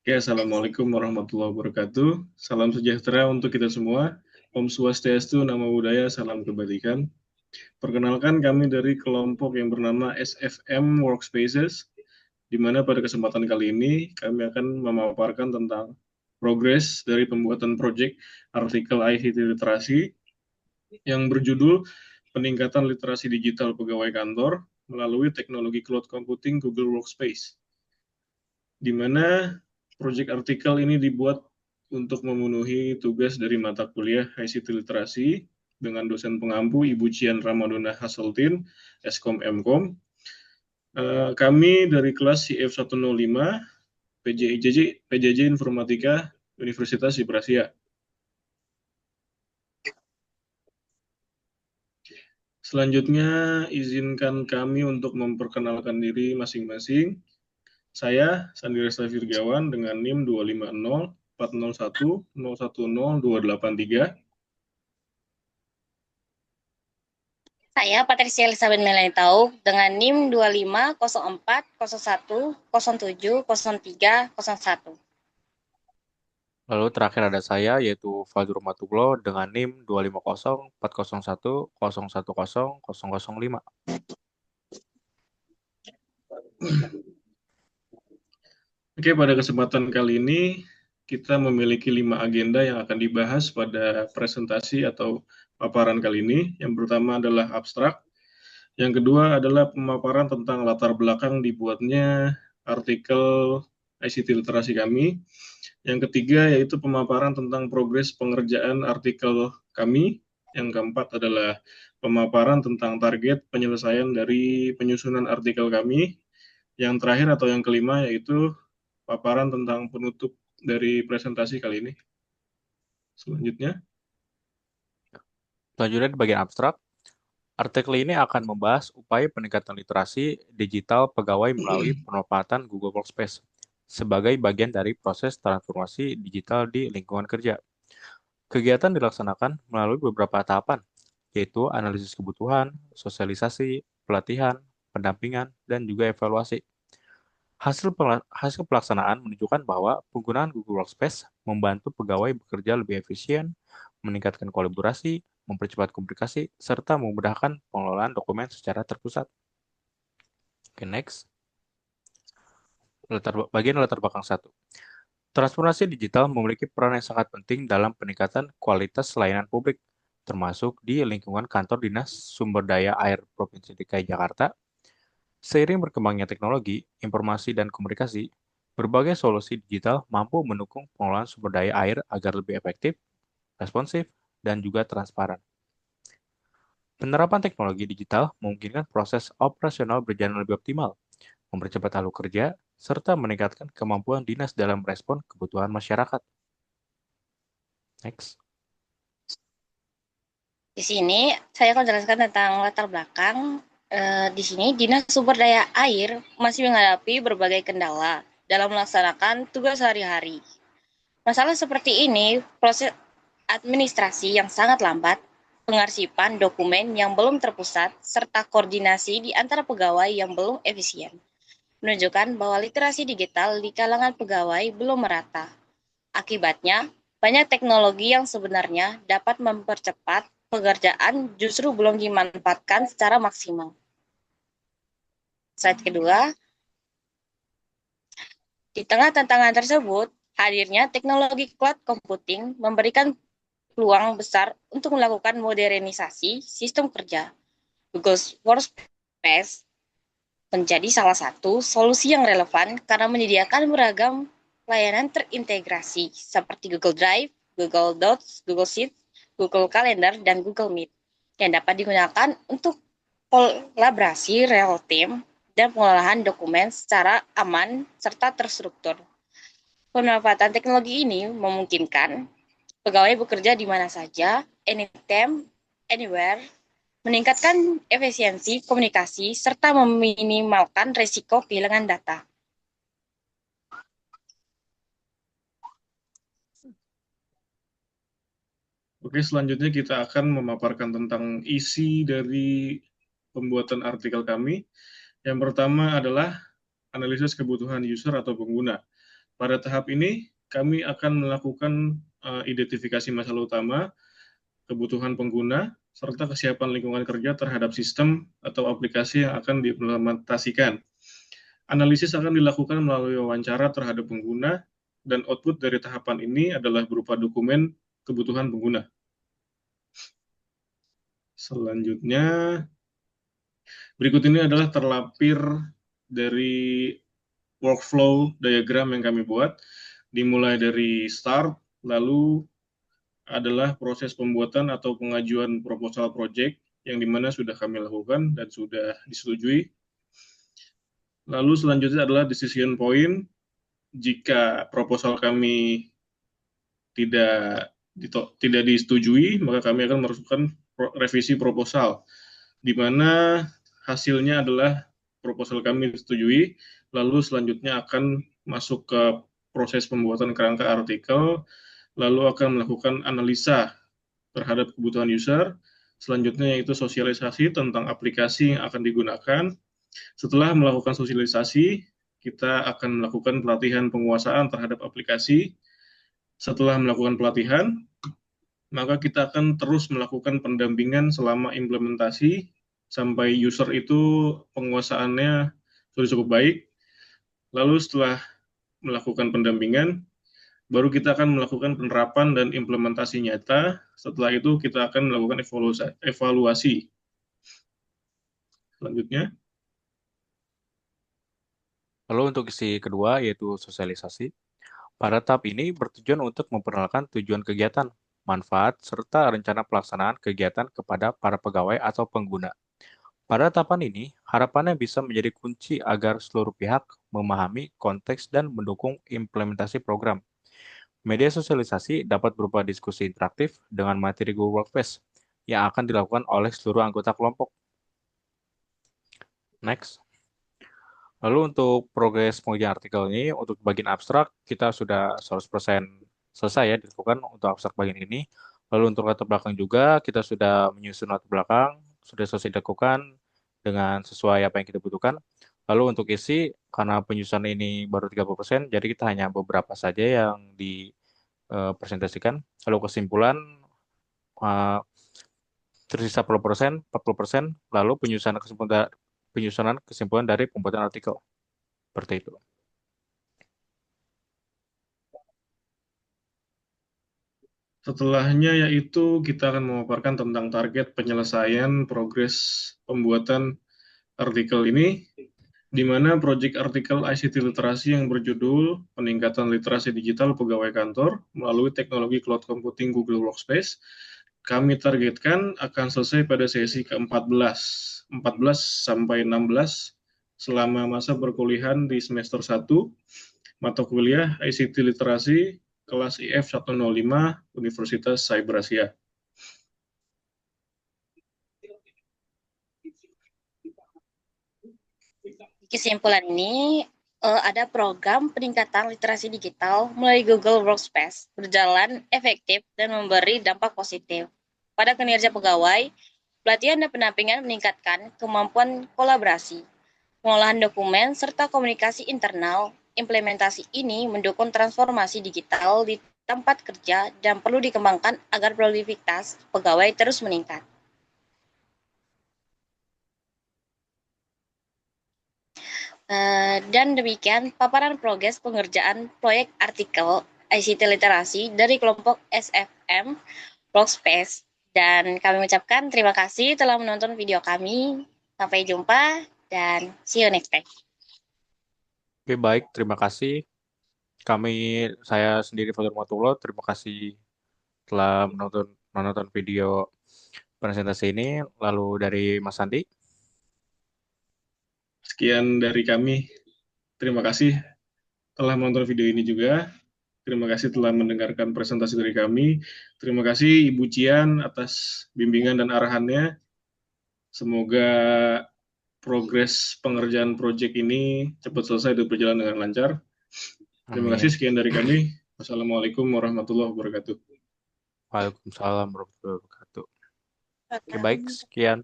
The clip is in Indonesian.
Oke, Assalamualaikum warahmatullahi wabarakatuh. Salam sejahtera untuk kita semua. Om Swastiastu, Namo Buddhaya, salam kebajikan. Perkenalkan kami dari kelompok yang bernama SFM Workspaces, di mana pada kesempatan kali ini kami akan memaparkan tentang progres dari pembuatan proyek artikel ICT literasi yang berjudul Peningkatan Literasi Digital Pegawai Kantor melalui teknologi cloud computing Google Workspace, di mana proyek artikel ini dibuat untuk memenuhi tugas dari mata kuliah ICT Literasi dengan dosen pengampu Ibu Cian Ramadona Haseltin, Eskom Mkom. Kami dari kelas CF105 PJJ Informatika Universitas Siprasia. Selanjutnya, izinkan kami untuk memperkenalkan diri masing-masing. Saya, Sandi Resta Virgawan, dengan NIM 2504010010283. Saya Patricia Elizabeth Melanie Tau dengan NIM 250401070301. Lalu terakhir ada saya, yaitu Fazrul Matuglo dengan NIM 2504010100005. Oke, pada kesempatan kali ini kita memiliki 5 agenda yang akan dibahas pada presentasi atau paparan kali ini. Yang pertama adalah abstrak, yang kedua adalah pemaparan tentang latar belakang dibuatnya artikel ICT literasi kami. Yang ketiga yaitu pemaparan tentang progres pengerjaan artikel kami. Yang keempat adalah pemaparan tentang target penyelesaian dari penyusunan artikel kami. Yang terakhir atau yang kelima yaitu paparan tentang penutup dari presentasi kali ini. Selanjutnya. Selanjutnya di bagian abstrak, artikel ini akan membahas upaya peningkatan literasi digital pegawai melalui pemanfaatan Google Workspace sebagai bagian dari proses transformasi digital di lingkungan kerja. Kegiatan dilaksanakan melalui beberapa tahapan, yaitu analisis kebutuhan, sosialisasi, pelatihan, pendampingan, dan juga evaluasi. Hasil pelaksanaan menunjukkan bahwa penggunaan Google Workspace membantu pegawai bekerja lebih efisien, meningkatkan kolaborasi, mempercepat komunikasi, serta memudahkan pengelolaan dokumen secara terpusat. Oke, next. Bagian latar belakang 1. Transformasi digital memiliki peran yang sangat penting dalam peningkatan kualitas layanan publik, termasuk di lingkungan kantor Dinas Sumber Daya Air Provinsi DKI Jakarta. Seiring berkembangnya teknologi, informasi, dan komunikasi, berbagai solusi digital mampu mendukung pengelolaan sumber daya air agar lebih efektif, responsif, dan juga transparan. Penerapan teknologi digital memungkinkan proses operasional berjalan lebih optimal, mempercepat alur kerja, serta meningkatkan kemampuan dinas dalam merespon kebutuhan masyarakat. Next. Di sini saya akan jelaskan tentang latar belakang. Di sini Dinas Sumber Daya Air masih menghadapi berbagai kendala dalam melaksanakan tugas sehari-hari. Masalah seperti ini, proses administrasi yang sangat lambat, pengarsipan dokumen yang belum terpusat, serta koordinasi di antara pegawai yang belum efisien, menunjukkan bahwa literasi digital di kalangan pegawai belum merata. Akibatnya, banyak teknologi yang sebenarnya dapat mempercepat pekerjaan justru belum dimanfaatkan secara maksimal. Slide kedua, di tengah tantangan tersebut, hadirnya teknologi cloud computing memberikan peluang besar untuk melakukan modernisasi sistem kerja. Google Workspace menjadi salah satu solusi yang relevan karena menyediakan beragam layanan terintegrasi seperti Google Drive, Google Docs, Google Sheets, Google Calendar, dan Google Meet yang dapat digunakan untuk kolaborasi real time dan pengolahan dokumen secara aman serta terstruktur. Pemanfaatan teknologi ini memungkinkan pegawai bekerja di mana saja, anytime, anywhere, meningkatkan efisiensi komunikasi, serta meminimalkan risiko kehilangan data. Oke, selanjutnya kita akan memaparkan tentang isi dari pembuatan artikel kami. Yang pertama adalah analisis kebutuhan user atau pengguna. Pada tahap ini, kami akan melakukan identifikasi masalah utama, kebutuhan pengguna, serta kesiapan lingkungan kerja terhadap sistem atau aplikasi yang akan diimplementasikan. Analisis akan dilakukan melalui wawancara terhadap pengguna, dan output dari tahapan ini adalah berupa dokumen kebutuhan pengguna. Selanjutnya, berikut ini adalah terlapir dari workflow diagram yang kami buat, dimulai dari start, lalu adalah proses pembuatan atau pengajuan proposal project yang dimana sudah kami lakukan dan sudah disetujui. Lalu selanjutnya adalah decision point. Jika proposal kami tidak disetujui, maka kami akan memasukkan revisi proposal, di mana hasilnya adalah proposal kami disetujui, lalu selanjutnya akan masuk ke proses pembuatan kerangka artikel, lalu akan melakukan analisa terhadap kebutuhan user, selanjutnya yaitu sosialisasi tentang aplikasi yang akan digunakan. Setelah melakukan sosialisasi, kita akan melakukan pelatihan penguasaan terhadap aplikasi. Setelah melakukan pelatihan, maka kita akan terus melakukan pendampingan selama implementasi sampai user itu penguasaannya sudah cukup baik. Lalu setelah melakukan pendampingan, baru kita akan melakukan penerapan dan implementasi nyata. Setelah itu kita akan melakukan evaluasi. Selanjutnya, Lalu untuk isi kedua yaitu sosialisasi. Pada tahap ini bertujuan untuk memperkenalkan tujuan kegiatan, manfaat, serta rencana pelaksanaan kegiatan kepada para pegawai atau pengguna. Pada tahapan ini, harapannya bisa menjadi kunci agar seluruh pihak memahami konteks dan mendukung implementasi program. Media sosialisasi dapat berupa diskusi interaktif dengan materi Google Workspace yang akan dilakukan oleh seluruh anggota kelompok. Next. Lalu untuk progres pengujian artikel ini, untuk bagian abstrak, kita sudah 100% selesai ya dilakukan untuk abstrak bagian ini. Lalu untuk latar belakang juga, kita sudah menyusun latar belakang, sudah selesai dilakukan dengan sesuai apa yang kita butuhkan. Lalu untuk isi, karena penyusunan ini baru 30%, jadi kita hanya beberapa saja yang dipresentasikan. Lalu kesimpulan, eh, tersisa 40%, lalu penyusunan kesimpulan dari pembuatan artikel. Seperti itu. setelahnya yaitu kita akan memaparkan tentang target penyelesaian progres pembuatan artikel ini, di mana proyek artikel ICT literasi yang berjudul Peningkatan Literasi Digital Pegawai Kantor melalui teknologi cloud computing Google Workspace, kami targetkan akan selesai pada sesi ke-14, 14 sampai 16 selama masa perkuliahan di semester 1, mata kuliah ICT Literasi kelas IF 105 Universitas Cyber Asia. Kesimpulan ini, ada program peningkatan literasi digital melalui Google Workspace berjalan efektif dan memberi dampak positif pada kinerja pegawai. Pelatihan dan pendampingan meningkatkan kemampuan kolaborasi, pengolahan dokumen, serta komunikasi internal. Implementasi ini mendukung transformasi digital di tempat kerja dan perlu dikembangkan agar produktivitas pegawai terus meningkat. Dan demikian paparan progres pengerjaan proyek artikel ICT Literasi dari kelompok SFM Workspace. Dan kami mengucapkan terima kasih telah menonton video kami. Sampai jumpa dan see you next time. Oke, baik. Terima kasih. Saya sendiri Fatur Matullah, terima kasih telah menonton video presentasi ini. Lalu dari Mas Andi. Sekian dari kami. Terima kasih telah menonton video ini juga. Terima kasih telah mendengarkan presentasi dari kami. Terima kasih Ibu Cian atas bimbingan dan arahannya. Semoga progres pengerjaan proyek ini cepat selesai dan berjalan dengan lancar. Terima kasih, sekian dari kami. Wassalamualaikum warahmatullahi wabarakatuh. Waalaikumsalam warahmatullahi wabarakatuh. Oke, baik, sekian.